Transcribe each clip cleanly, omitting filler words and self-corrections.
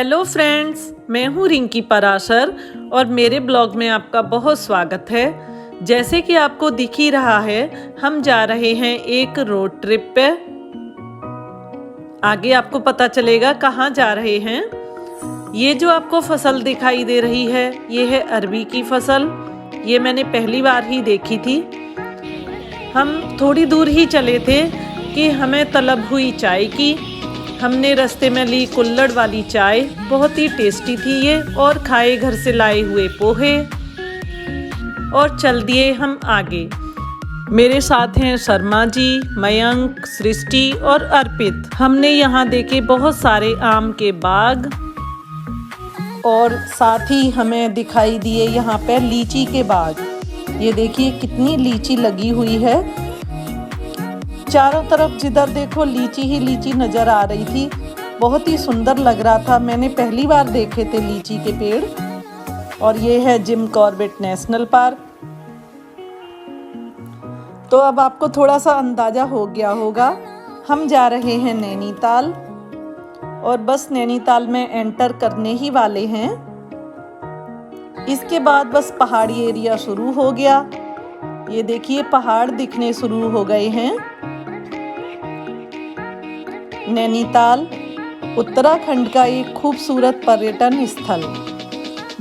Hello friends, मैं हूँ रिंकी पराशर और मेरे ब्लॉग में आपका बहुत स्वागत है। जैसे कि आपको दिख ही रहा है, हम जा रहे हैं एक रोड ट्रिप पे। आगे आपको पता चलेगा कहाँ जा रहे हैं। ये जो आपको फसल दिखाई दे रही है, ये है अरबी की फसल। ये मैंने पहली बार ही देखी थी। हम थोड़ी दूर ही चले थे कि हमें तलब हुई चाय की। हमने रास्ते में ली कुल्हड़ वाली चाय, बहुत ही टेस्टी थी ये, और खाए घर से लाए हुए पोहे और चल दिए हम आगे। मेरे साथ हैं शर्मा जी, मयंक, सृष्टि और अर्पित। हमने यहाँ देखे बहुत सारे आम के बाग और साथ ही हमें दिखाई दिए यहाँ पे लीची के बाग। ये देखिए कितनी लीची लगी हुई है, चारों तरफ जिधर देखो लीची ही लीची नज़र आ रही थी। बहुत ही सुंदर लग रहा था। मैंने पहली बार देखे थे लीची के पेड़। और ये है जिम कॉर्बेट नेशनल पार्क। तो अब आपको थोड़ा सा अंदाज़ा हो गया होगा, हम जा रहे हैं नैनीताल और बस नैनीताल में एंटर करने ही वाले हैं। इसके बाद बस पहाड़ी एरिया शुरू हो गया। ये देखिए पहाड़ दिखने शुरू हो गए हैं। नैनीताल उत्तराखंड का एक खूबसूरत पर्यटन स्थल,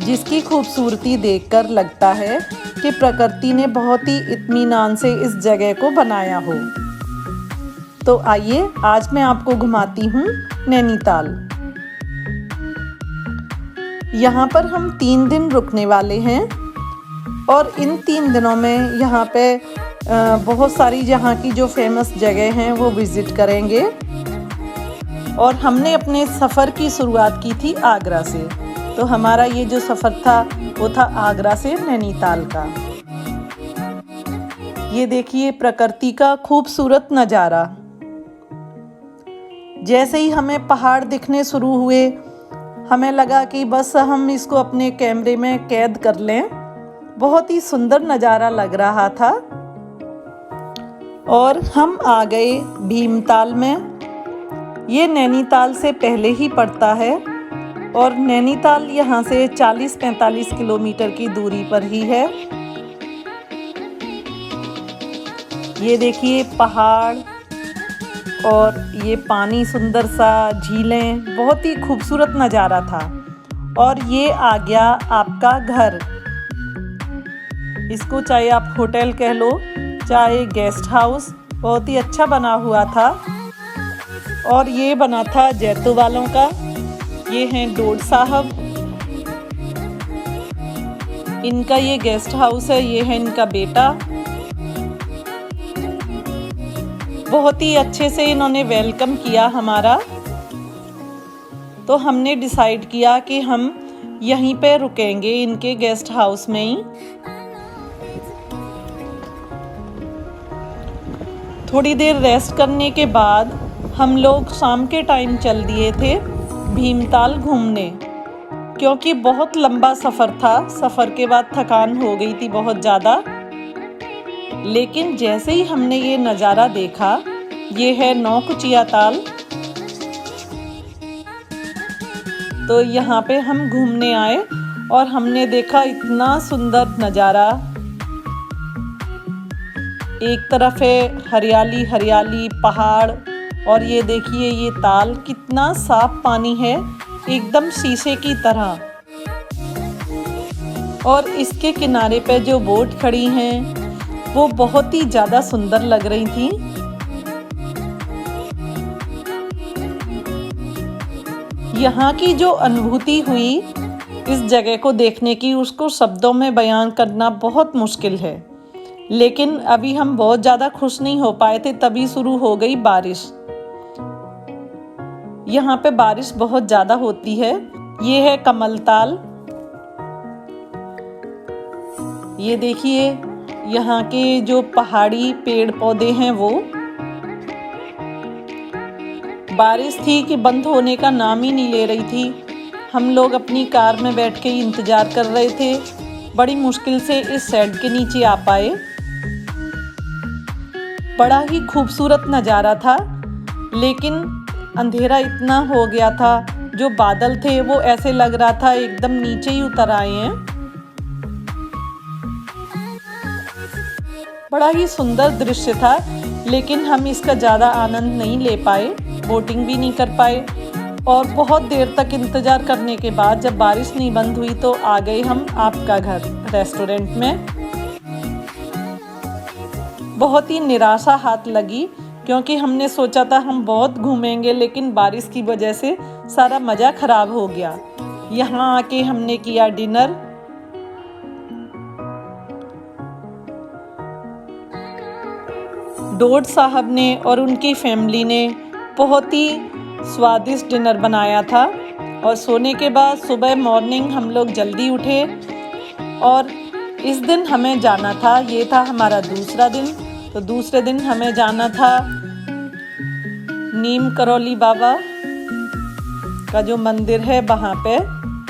जिसकी खूबसूरती देखकर लगता है कि प्रकृति ने बहुत ही इत्मीनान से इस जगह को बनाया हो। तो आइए आज मैं आपको घुमाती हूँ नैनीताल। यहाँ पर हम 3 दिन रुकने वाले हैं और इन 3 दिनों में यहाँ पे बहुत सारी यहाँ की जो फेमस जगह हैं वो विज़िट करेंगे। और हमने अपने सफ़र की शुरुआत की थी आगरा से। तो हमारा ये जो सफ़र था वो था आगरा से नैनीताल का। ये देखिए प्रकृति का खूबसूरत नज़ारा। जैसे ही हमें पहाड़ दिखने शुरू हुए, हमें लगा कि बस हम इसको अपने कैमरे में कैद कर लें। बहुत ही सुंदर नज़ारा लग रहा था। और हम आ गए भीमताल में। ये नैनीताल से पहले ही पड़ता है और नैनीताल यहाँ से 40-45 किलोमीटर की दूरी पर ही है। ये देखिए पहाड़ और ये पानी, सुंदर सा झीलें, बहुत ही खूबसूरत नज़ारा था। और ये आ गया आपका घर। इसको चाहे आप होटल कह लो, चाहे गेस्ट हाउस, बहुत ही अच्छा बना हुआ था। और ये बना था जैतू वालों का। ये हैं डोड साहब, इनका ये गेस्ट हाउस है। ये है इनका बेटा। बहुत ही अच्छे से इन्होंने वेलकम किया हमारा। तो हमने डिसाइड किया कि हम यहीं पे रुकेंगे इनके गेस्ट हाउस में ही। थोड़ी देर रेस्ट करने के बाद हम लोग शाम के टाइम चल दिए थे भीमताल घूमने, क्योंकि बहुत लंबा सफ़र था। सफ़र के बाद थकान हो गई थी बहुत ज़्यादा। लेकिन जैसे ही हमने ये नज़ारा देखा, ये है नौकुचिया ताल। तो यहाँ पे हम घूमने आए और हमने देखा इतना सुंदर नज़ारा। एक तरफ है हरियाली हरियाली पहाड़, और ये देखिए ये ताल, कितना साफ पानी है, एकदम शीशे की तरह। और इसके किनारे पे जो बोट खड़ी हैं वो बहुत ही ज़्यादा सुंदर लग रही थी। यहाँ की जो अनुभूति हुई इस जगह को देखने की, उसको शब्दों में बयान करना बहुत मुश्किल है। लेकिन अभी हम बहुत ज़्यादा खुश नहीं हो पाए थे, तभी शुरू हो गई बारिश। यहाँ पे बारिश बहुत ज़्यादा होती है। ये है कमलताल। ये देखिए यहाँ के जो पहाड़ी पेड़ पौधे हैं वो। बारिश थी कि बंद होने का नाम ही नहीं ले रही थी। हम लोग अपनी कार में बैठ के इंतज़ार कर रहे थे। बड़ी मुश्किल से इस शेड के नीचे आ पाए। बड़ा ही खूबसूरत नज़ारा था, लेकिन अंधेरा इतना हो गया था, जो बादल थे वो ऐसे लग रहा था एकदम नीचे ही उतर आए हैं। बड़ा ही सुंदर दृश्य था, लेकिन हम इसका ज़्यादा आनंद नहीं ले पाए, बोटिंग भी नहीं कर पाए और बहुत देर तक इंतज़ार करने के बाद जब बारिश नहीं बंद हुई तो आ गए हम आपका घर रेस्टोरेंट में। बहुत ही निराशा हाथ लगी, क्योंकि हमने सोचा था हम बहुत घूमेंगे, लेकिन बारिश की वजह से सारा मज़ा ख़राब हो गया। यहाँ आके हमने किया डिनर। डोड साहब ने और उनकी फैमिली ने बहुत ही स्वादिष्ट डिनर बनाया था और सोने के बाद सुबह मॉर्निंग हम लोग जल्दी उठे और इस दिन हमें जाना था, ये था हमारा दूसरा दिन। तो दूसरे दिन हमें जाना था नीम करौली बाबा का जो मंदिर है वहाँ पे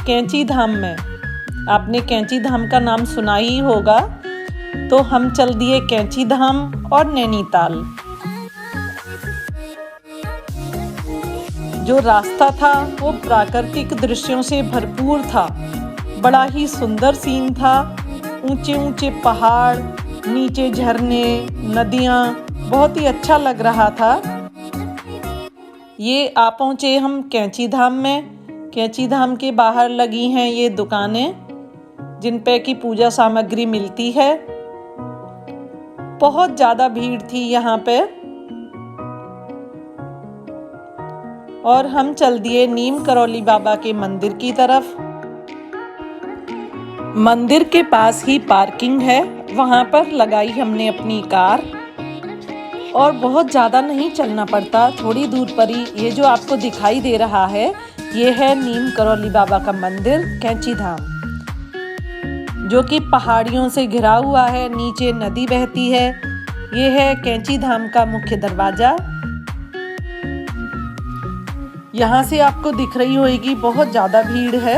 कैंची धाम में। आपने कैंची धाम का नाम सुना ही होगा। तो हम चल दिए कैंची धाम और नैनीताल। जो रास्ता था वो प्राकृतिक दृश्यों से भरपूर था। बड़ा ही सुंदर सीन था, ऊंचे ऊंचे पहाड़, नीचे झरने, नदियाँ, बहुत ही अच्छा लग रहा था। ये आ पहुँचे हम कैंची धाम में। कैंची धाम के बाहर लगी हैं ये दुकानें जिन पे की पूजा सामग्री मिलती है। बहुत ज़्यादा भीड़ थी यहाँ पे और हम चल दिए नीम करौली बाबा के मंदिर की तरफ। मंदिर के पास ही पार्किंग है, वहाँ पर लगाई हमने अपनी कार और बहुत ज़्यादा नहीं चलना पड़ता, थोड़ी दूर पर ही ये जो आपको दिखाई दे रहा है ये है नीम करौली बाबा का मंदिर कैंची धाम, जो कि पहाड़ियों से घिरा हुआ है। नीचे नदी बहती है। ये है कैंची धाम का मुख्य दरवाजा। यहाँ से आपको दिख रही होगी बहुत ज़्यादा भीड़ है।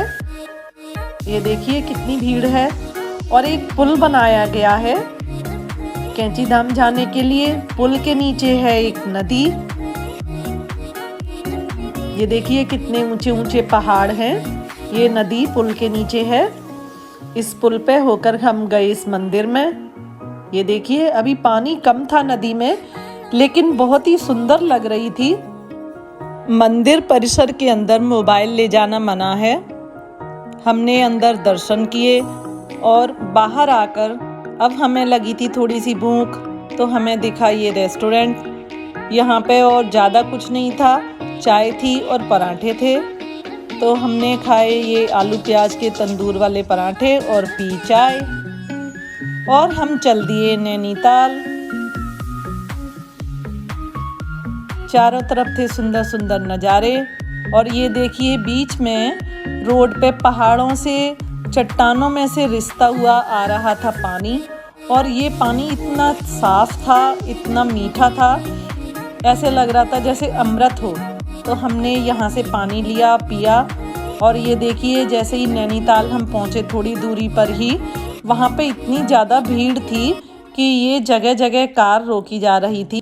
ये देखिए कितनी भीड़ है। और एक पुल बनाया गया है कैंची धाम जाने के लिए। पुल के नीचे है एक नदी। ये देखिए कितने ऊंचे ऊंचे पहाड़ हैं। ये नदी पुल के नीचे है। इस पुल पे होकर हम गए इस मंदिर में। ये देखिए अभी पानी कम था नदी में, लेकिन बहुत ही सुंदर लग रही थी। मंदिर परिसर के अंदर मोबाइल ले जाना मना है। हमने अंदर दर्शन किए और बाहर आकर अब हमें लगी थी थोड़ी सी भूख, तो हमें दिखा ये रेस्टोरेंट। यहाँ पे और ज़्यादा कुछ नहीं था, चाय थी और पराठे थे। तो हमने खाए ये आलू प्याज के तंदूर वाले पराठे और पी चाय और हम चल दिए नैनीताल। चारों तरफ थे सुंदर सुंदर नज़ारे और ये देखिए बीच में रोड पे पहाड़ों से, चट्टानों में से रिसता हुआ आ रहा था पानी। और ये पानी इतना साफ था, इतना मीठा था, ऐसे लग रहा था जैसे अमृत हो। तो हमने यहाँ से पानी लिया, पिया। और ये देखिए जैसे ही नैनीताल हम पहुँचे थोड़ी दूरी पर ही वहाँ पे इतनी ज़्यादा भीड़ थी कि ये जगह जगह कार रोकी जा रही थी।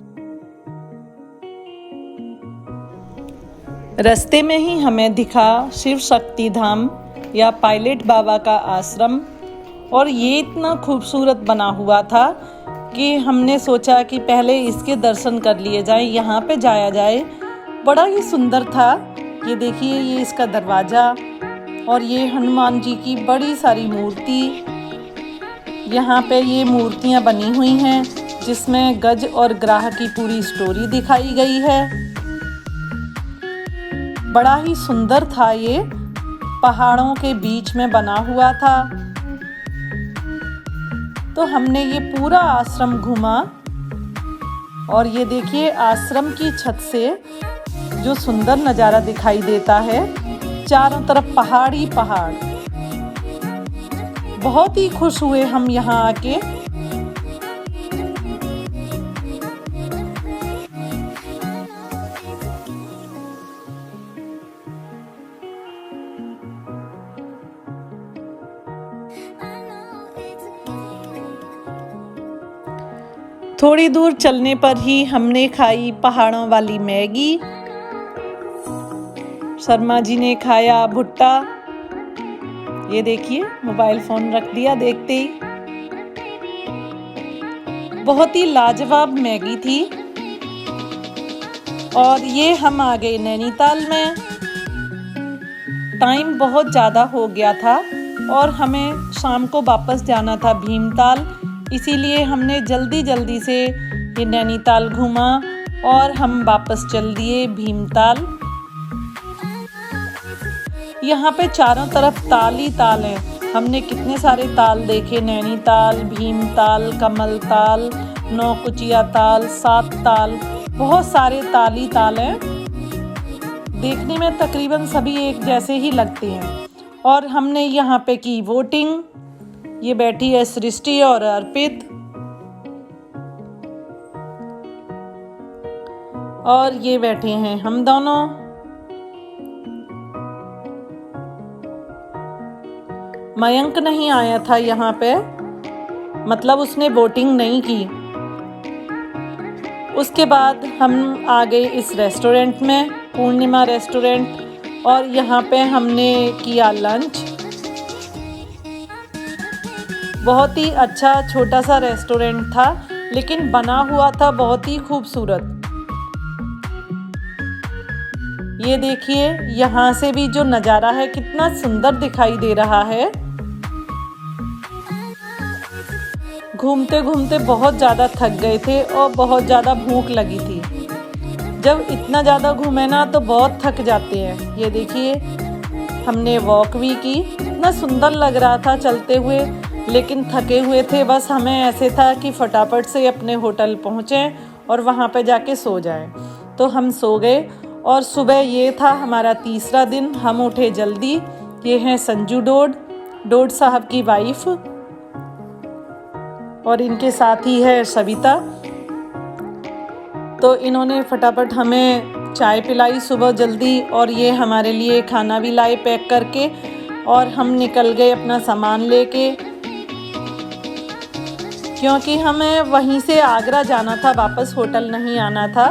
रास्ते में ही हमें दिखा शिव शक्ति धाम या पायलट बाबा का आश्रम। और ये इतना खूबसूरत बना हुआ था कि हमने सोचा कि पहले इसके दर्शन कर लिए जाए, यहाँ पे जाया जाए। बड़ा ही सुंदर था। ये देखिए ये इसका दरवाज़ा और ये हनुमान जी की बड़ी सारी मूर्ति। यहाँ पे ये मूर्तियाँ बनी हुई हैं जिसमें गज और ग्राह की पूरी स्टोरी दिखाई गई है। बड़ा ही सुंदर था। ये पहाड़ों के बीच में बना हुआ था। तो हमने ये पूरा आश्रम घूमा और ये देखिए आश्रम की छत से जो सुंदर नज़ारा दिखाई देता है, चारों तरफ पहाड़ ही पहाड़। बहुत ही खुश हुए हम यहाँ आके। थोड़ी दूर चलने पर ही हमने खाई पहाड़ों वाली मैगी। शर्मा जी ने खाया भुट्टा। ये देखिए मोबाइल फोन रख दिया देखते ही। बहुत ही लाजवाब मैगी थी। और ये हम आ गए नैनीताल में। टाइम बहुत ज़्यादा हो गया था और हमें शाम को वापस जाना था भीमताल, इसीलिए हमने जल्दी से ये नैनीताल घूमा और हम वापस चल दिए भीमताल। यहाँ पे चारों तरफ ताल ही ताल हैं। हमने कितने सारे ताल देखे, नैनीताल, भीमताल, कमलताल, नौकुचिया ताल, सात ताल, बहुत सारे ताल ही ताल हैं। देखने में तकरीबन सभी एक जैसे ही लगते हैं। और हमने यहाँ पे की वोटिंग। ये बैठी है सृष्टि और अर्पित। और ये बैठे हैं हम दोनों। मयंक नहीं आया था यहाँ पे, मतलब उसने वोटिंग नहीं की। उसके बाद हम आ गए इस रेस्टोरेंट में, पूर्णिमा रेस्टोरेंट, और यहाँ पे हमने किया लंच। बहुत ही अच्छा छोटा सा रेस्टोरेंट था, लेकिन बना हुआ था बहुत ही खूबसूरत। ये देखिए यहाँ से भी जो नज़ारा है कितना सुंदर दिखाई दे रहा है। घूमते घूमते बहुत ज़्यादा थक गए थे और बहुत ज़्यादा भूख लगी थी। जब इतना ज़्यादा घूमे ना तो बहुत थक जाते हैं। ये देखिए हमने वॉक भी की, इतना सुंदर लग रहा था चलते हुए, लेकिन थके हुए थे। बस हमें ऐसे था कि फटाफट से अपने होटल पहुँचें और वहाँ पे जाके सो जाएं। तो हम सो गए और सुबह ये था हमारा तीसरा दिन। हम उठे जल्दी। ये हैं संजू डोड साहब की वाइफ, और इनके साथ ही है सविता। तो इन्होंने फटाफट हमें चाय पिलाई सुबह जल्दी, और ये हमारे लिए खाना भी लाए पैक करके, और हम निकल गए अपना सामान लेके, क्योंकि हमें वहीं से आगरा जाना था, वापस होटल नहीं आना था।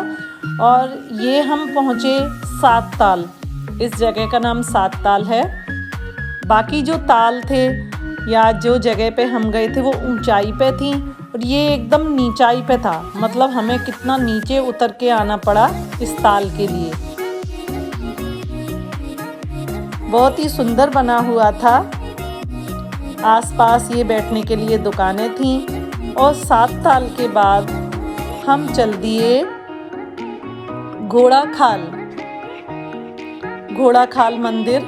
और ये हम पहुँचे सात ताल। इस जगह का नाम सात ताल है। बाकी जो ताल थे या जो जगह पे हम गए थे वो ऊंचाई पे थी, और ये एकदम नीचाई पे था। मतलब हमें कितना नीचे उतर के आना पड़ा इस ताल के लिए। बहुत ही सुंदर बना हुआ था। आसपास ये बैठने के लिए दुकानें थीं। और सात ताल के बाद हम चल दिए घोड़ाखाल मंदिर।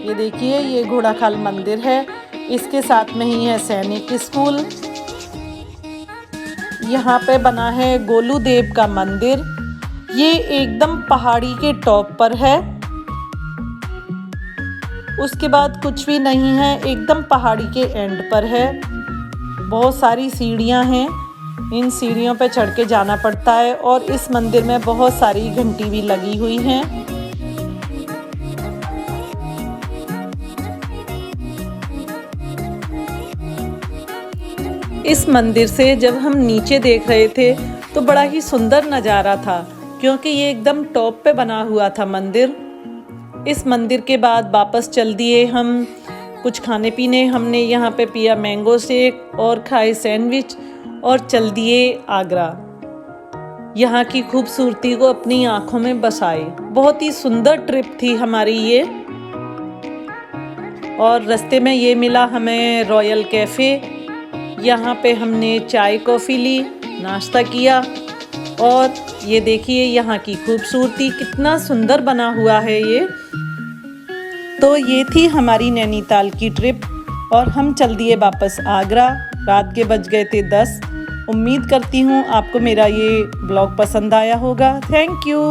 ये देखिए ये घोड़ाखाल मंदिर है, इसके साथ में ही है सैनिक स्कूल। यहाँ पे बना है गोलू देव का मंदिर। ये एकदम पहाड़ी के टॉप पर है। उसके बाद कुछ भी नहीं है, एकदम पहाड़ी के एंड पर है। बहुत सारी सीढ़ियाँ हैं, इन सीढ़ियों पे चढ़ के जाना पड़ता है। और इस मंदिर में बहुत सारी घंटी भी लगी हुई हैं। इस मंदिर से जब हम नीचे देख रहे थे तो बड़ा ही सुंदर नज़ारा था, क्योंकि ये एकदम टॉप पे बना हुआ था मंदिर। इस मंदिर के बाद वापस चल दिए हम कुछ खाने पीने। हमने यहाँ पे पिया मैंगो शेक और खाए सैंडविच, और चल दिए आगरा। यहाँ की खूबसूरती को अपनी आँखों में बसाए। बहुत ही सुंदर ट्रिप थी हमारी ये। और रास्ते में ये मिला हमें रॉयल कैफ़े। यहाँ पे हमने चाय कॉफ़ी ली, नाश्ता किया। और ये देखिए यहाँ की खूबसूरती, कितना सुंदर बना हुआ है ये। तो ये थी हमारी नैनीताल की ट्रिप, और हम चल दिए वापस आगरा। रात के बज गए थे 10। उम्मीद करती हूँ आपको मेरा ये ब्लॉग पसंद आया होगा। Thank you.